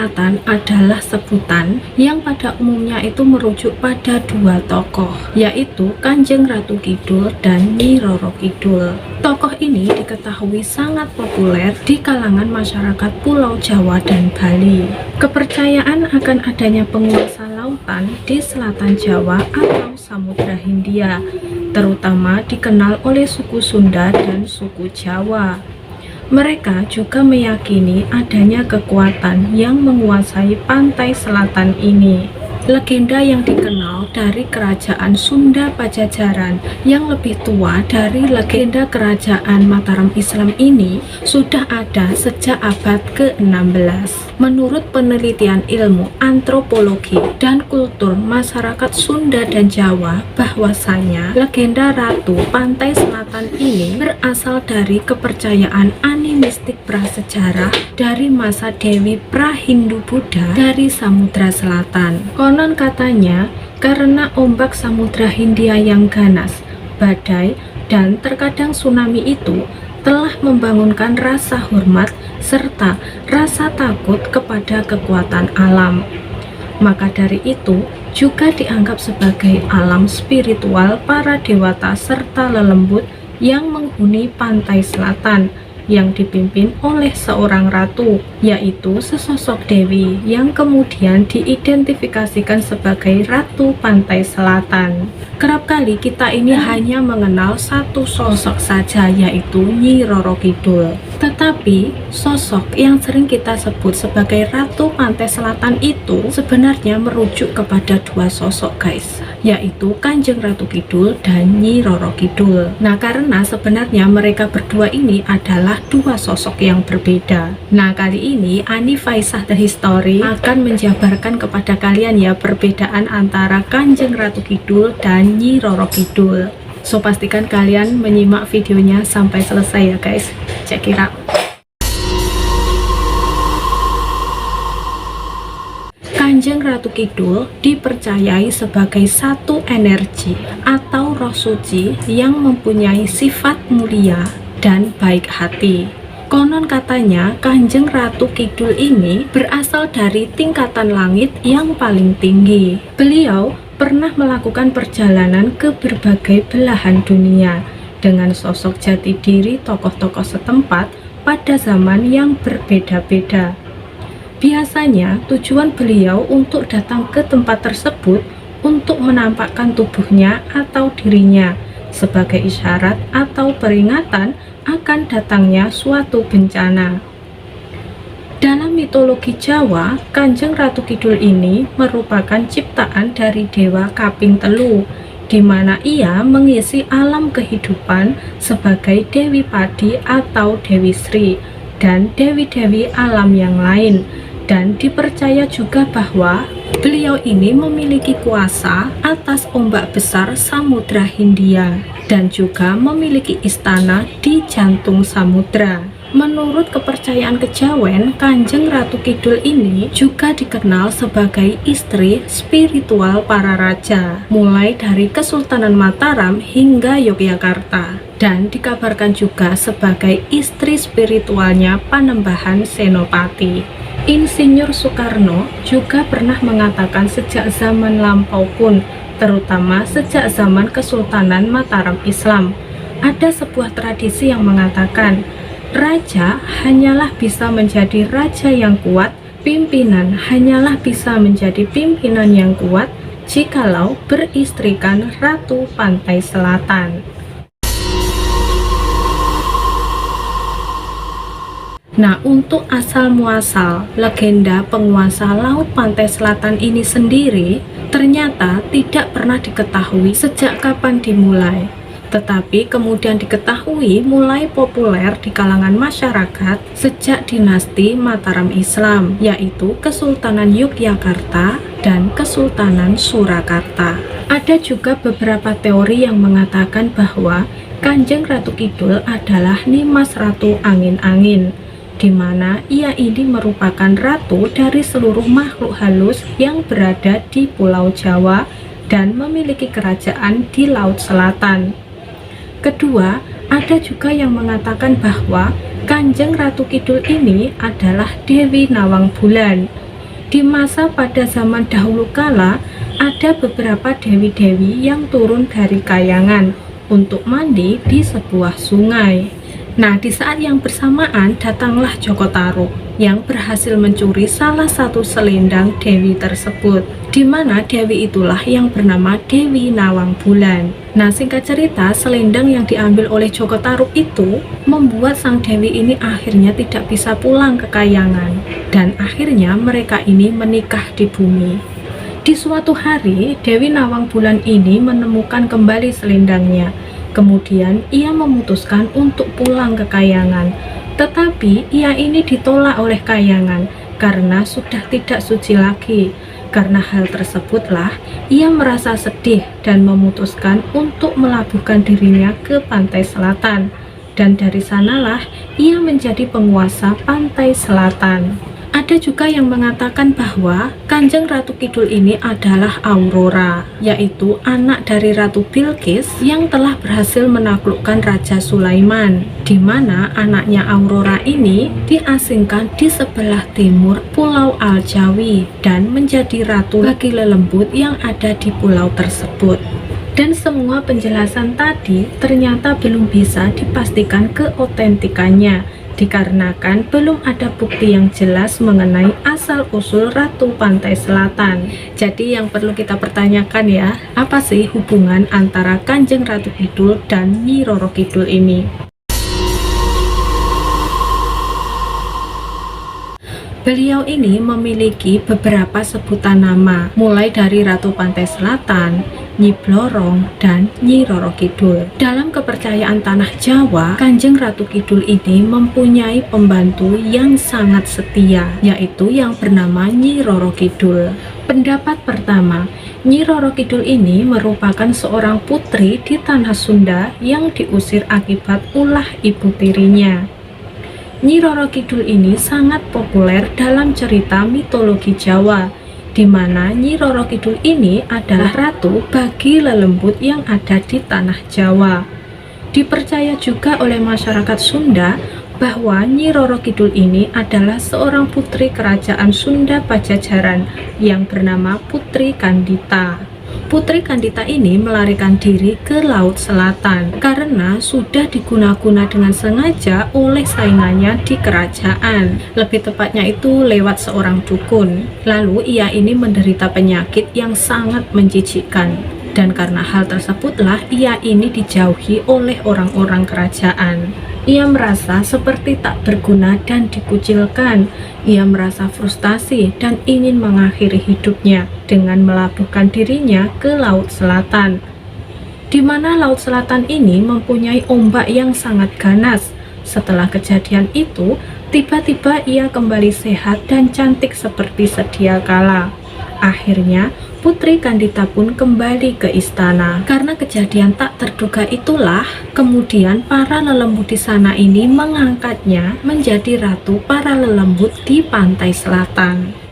Selatan adalah sebutan yang pada umumnya itu merujuk pada dua tokoh, yaitu Kanjeng Ratu Kidul dan Nyi Roro Kidul. Tokoh ini diketahui sangat populer di kalangan masyarakat Pulau Jawa dan Bali. Kepercayaan akan adanya penguasa lautan di selatan Jawa atau Samudra Hindia, terutama dikenal oleh suku Sunda dan suku Jawa. Mereka juga meyakini adanya kekuatan yang menguasai pantai selatan ini. Legenda yang dikenal dari kerajaan Sunda Pajajaran yang lebih tua dari legenda kerajaan Mataram Islam ini sudah ada sejak abad ke-16. Menurut penelitian ilmu antropologi dan kultur masyarakat Sunda dan Jawa, bahwasanya legenda Ratu Pantai Selatan ini berasal dari kepercayaan animistik prasejarah dari masa Dewi Prahindu-Buddha dari Samudra Selatan. Konon katanya, karena ombak Samudra Hindia yang ganas, badai, dan terkadang tsunami itu telah membangunkan rasa hormat serta rasa takut kepada kekuatan alam. Maka dari itu, juga dianggap sebagai alam spiritual para dewata serta lelembut yang menghuni pantai selatan, yang dipimpin oleh seorang ratu, yaitu sesosok dewi yang kemudian diidentifikasikan sebagai Ratu Pantai Selatan. Kerap kali kita ini hanya mengenal satu sosok saja, yaitu Nyi Roro Kidul. Tetapi sosok yang sering kita sebut sebagai Ratu Pantai Selatan itu sebenarnya merujuk kepada dua sosok, guys, yaitu Kanjeng Ratu Kidul dan Nyi Roro Kidul. Nah, karena sebenarnya mereka berdua ini adalah dua sosok yang berbeda. Nah, kali ini Ani Faisah The History akan menjabarkan kepada kalian ya perbedaan antara Kanjeng Ratu Kidul dan Nyi Roro Kidul. So, pastikan kalian menyimak videonya sampai selesai ya guys. Check it out. Kanjeng Ratu Kidul dipercayai sebagai satu energi atau roh suci yang mempunyai sifat mulia dan baik hati. Konon katanya Kanjeng Ratu Kidul ini berasal dari tingkatan langit yang paling tinggi. Beliau pernah melakukan perjalanan ke berbagai belahan dunia dengan sosok jati diri tokoh-tokoh setempat pada zaman yang berbeda-beda. Biasanya tujuan beliau untuk datang ke tempat tersebut untuk menampakkan tubuhnya atau dirinya sebagai isyarat atau peringatan akan datangnya suatu bencana. Dalam mitologi Jawa, Kanjeng Ratu Kidul ini merupakan ciptaan dari Dewa Kaping Telu, di mana ia mengisi alam kehidupan sebagai Dewi Padi atau Dewi Sri dan dewi-dewi alam yang lain. Dan dipercaya juga bahwa beliau ini memiliki kuasa atas ombak besar Samudra Hindia dan juga memiliki istana di jantung samudra. Menurut kepercayaan kejawen, Kanjeng Ratu Kidul ini juga dikenal sebagai istri spiritual para raja, mulai dari Kesultanan Mataram hingga Yogyakarta, dan dikabarkan juga sebagai istri spiritualnya Panembahan Senopati. Insinyur Soekarno juga pernah mengatakan sejak zaman lampau pun, terutama sejak zaman Kesultanan Mataram Islam, ada sebuah tradisi yang mengatakan raja hanyalah bisa menjadi raja yang kuat, pimpinan hanyalah bisa menjadi pimpinan yang kuat jikalau beristrikan Ratu Pantai Selatan. Nah, untuk asal-muasal legenda penguasa Laut Pantai Selatan ini sendiri ternyata tidak pernah diketahui sejak kapan dimulai, tetapi kemudian diketahui mulai populer di kalangan masyarakat sejak dinasti Mataram Islam, yaitu Kesultanan Yogyakarta dan Kesultanan Surakarta. Ada juga beberapa teori yang mengatakan bahwa Kanjeng Ratu Kidul adalah Nimas Ratu Angin-Angin, di mana ia ini merupakan ratu dari seluruh makhluk halus yang berada di Pulau Jawa dan memiliki kerajaan di Laut Selatan. Kedua, ada juga yang mengatakan bahwa Kanjeng Ratu Kidul ini adalah Dewi Nawang Bulan, Di masa pada zaman dahulu kala, ada beberapa dewi-dewi yang turun dari kayangan untuk mandi di sebuah sungai. Nah, di saat yang bersamaan datanglah Joko Tarub yang berhasil mencuri salah satu selendang dewi tersebut, di mana dewi itulah yang bernama Dewi Nawang Bulan. Nah, singkat cerita, selendang yang diambil oleh Joko Tarub itu membuat sang dewi ini akhirnya tidak bisa pulang ke kayangan, dan akhirnya mereka ini menikah di bumi. Di suatu hari, Dewi Nawang Bulan ini menemukan kembali selendangnya. Kemudian ia memutuskan untuk pulang ke kayangan, tetapi ia ini ditolak oleh kayangan karena sudah tidak suci lagi. Karena hal tersebutlah ia merasa sedih dan memutuskan untuk melabuhkan dirinya ke pantai selatan, dan dari sanalah ia menjadi penguasa pantai selatan. Ada juga yang mengatakan bahwa Kanjeng Ratu Kidul ini adalah Aurora, yaitu anak dari Ratu Bilqis yang telah berhasil menaklukkan Raja Sulaiman, di mana anaknya Aurora ini diasingkan di sebelah timur Pulau Al-Jawi dan menjadi ratu bagi lelembut yang ada di pulau tersebut. Dan semua penjelasan tadi ternyata belum bisa dipastikan keotentikannya, dikarenakan belum ada bukti yang jelas mengenai asal-usul Ratu Pantai Selatan. Jadi yang perlu kita pertanyakan ya, apa sih hubungan antara Kanjeng Ratu Kidul dan Nyi Roro Kidul ini? Beliau ini memiliki beberapa sebutan nama, mulai dari Ratu Pantai Selatan, Nyi Blorong, dan Nyi Roro Kidul. Dalam kepercayaan tanah Jawa, Kanjeng Ratu Kidul ini mempunyai pembantu yang sangat setia, yaitu yang bernama Nyi Roro Kidul. Pendapat pertama, Nyi Roro Kidul ini merupakan seorang putri di tanah Sunda yang diusir akibat ulah ibu tirinya. Nyi Roro Kidul ini sangat populer dalam cerita mitologi Jawa, di mana Nyi Roro Kidul ini adalah ratu bagi lelembut yang ada di tanah Jawa. Dipercaya juga oleh masyarakat Sunda bahwa Nyi Roro Kidul ini adalah seorang putri kerajaan Sunda Pajajaran yang bernama Putri Kandita. Putri Kandita ini melarikan diri ke Laut Selatan karena sudah diguna-guna dengan sengaja oleh saingannya di kerajaan. Lebih tepatnya itu lewat seorang dukun. Lalu ia ini menderita penyakit yang sangat menjijikkan. Dan karena hal tersebutlah ia ini dijauhi oleh orang-orang kerajaan. Ia merasa seperti tak berguna dan dikucilkan. Ia merasa frustasi dan ingin mengakhiri hidupnya dengan melabuhkan dirinya ke Laut Selatan, di mana Laut Selatan ini mempunyai ombak yang sangat ganas. Setelah kejadian itu, tiba-tiba ia kembali sehat dan cantik seperti sedia kala. Akhirnya, Putri Kandita pun kembali ke istana. Karena kejadian tak terduga itulah, kemudian para lelembut di sana ini mengangkatnya menjadi ratu para lelembut di pantai selatan.